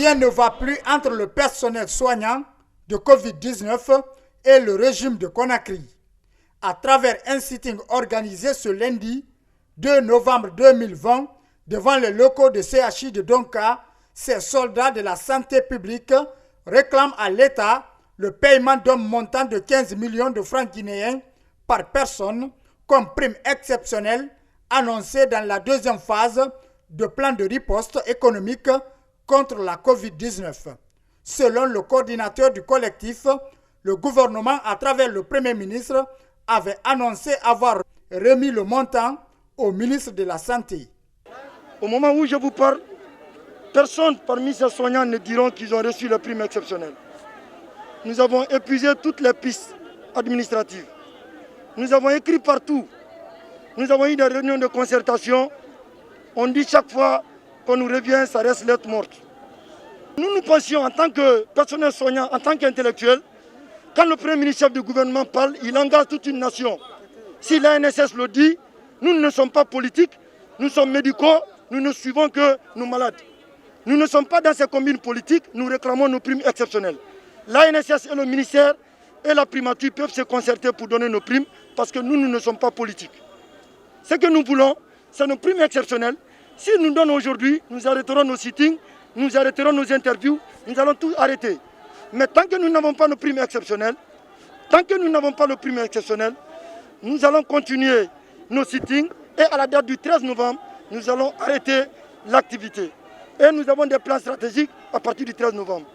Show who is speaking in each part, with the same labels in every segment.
Speaker 1: Rien ne va plus entre le personnel soignant de Covid-19 et le régime de Conakry. À travers un sitting organisé ce lundi 2 novembre 2020 devant les locaux de CHI de Donka, ces soldats de la santé publique réclament à l'État le paiement d'un montant de 15 millions de francs guinéens par personne comme prime exceptionnelle annoncée dans la deuxième phase de plan de riposte économique contre la Covid-19. Selon le coordinateur du collectif, le gouvernement, à travers le Premier ministre, avait annoncé avoir remis le montant au ministre de la Santé.
Speaker 2: Au moment où je vous parle, personne parmi ces soignants ne diront qu'ils ont reçu la prime exceptionnelle. Nous avons épuisé toutes les pistes administratives. Nous avons écrit partout. Nous avons eu des réunions de concertation. On dit chaque fois qu'on nous revient, ça reste lettre morte. Nous pensions en tant que personnel soignant, en tant qu'intellectuel, quand le Premier ministre chef du gouvernement parle, il engage toute une nation. Si l'ANSS le dit, nous ne sommes pas politiques, nous sommes médicaux, nous ne suivons que nos malades. Nous ne sommes pas dans ces combines politiques, nous réclamons nos primes exceptionnelles. L'ANSS et le ministère et la primature peuvent se concerter pour donner nos primes parce que nous ne sommes pas politiques. Ce que nous voulons, c'est nos primes exceptionnelles. S'ils nous donnent aujourd'hui, nous arrêterons nos sittings, nous arrêterons nos interviews, nous allons tout arrêter. Mais tant que nous n'avons pas nos primes exceptionnelles, nous allons continuer nos sittings et à la date du 13 novembre, nous allons arrêter l'activité. Et nous avons des plans stratégiques à partir du 13 novembre.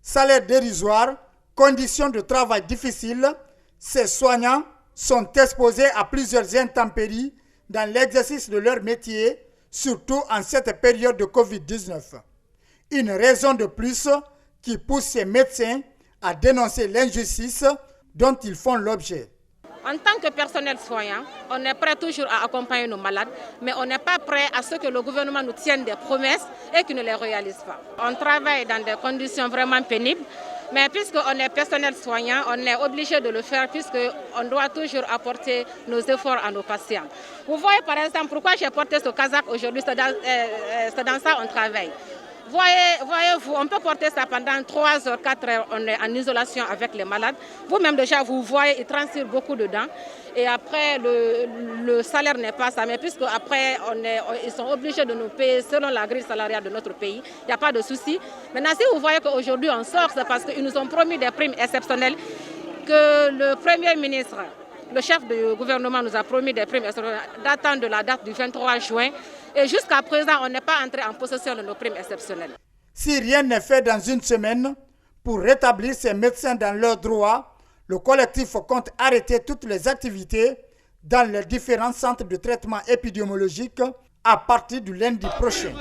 Speaker 1: Salaire dérisoire, conditions de travail difficiles, ces soignants sont exposés à plusieurs intempéries dans l'exercice de leur métier, surtout en cette période de Covid-19. Une raison de plus qui pousse ces médecins à dénoncer l'injustice dont ils font l'objet.
Speaker 3: En tant que personnel soignant, on est prêt toujours à accompagner nos malades, mais on n'est pas prêt à ce que le gouvernement nous tienne des promesses et qu'il ne les réalise pas. On travaille dans des conditions vraiment pénibles, mais puisqu'on est personnel soignant, on est obligé de le faire puisqu'on doit toujours apporter nos efforts à nos patients. Vous voyez par exemple pourquoi j'ai porté ce casaque aujourd'hui, c'est dans ça qu'on travaille. Voyez-vous, on peut porter ça pendant 3 heures, 4 heures, on est en isolation avec les malades. Vous-même déjà, vous voyez, ils transpirent beaucoup dedans. Et après, le salaire n'est pas ça. Mais puisque après, ils sont obligés de nous payer selon la grille salariale de notre pays, il n'y a pas de souci. Maintenant, si vous voyez qu'aujourd'hui on sort, c'est parce qu'ils nous ont promis des primes exceptionnelles que le Premier ministre, le chef du gouvernement nous a promis des primes datant de la date du 23 juin. Et jusqu'à présent, on n'est pas entré en possession de nos primes exceptionnelles.
Speaker 1: Si rien n'est fait dans une semaine pour rétablir ces médecins dans leurs droits, le collectif compte arrêter toutes les activités dans les différents centres de traitement épidémiologique à partir du lundi prochain.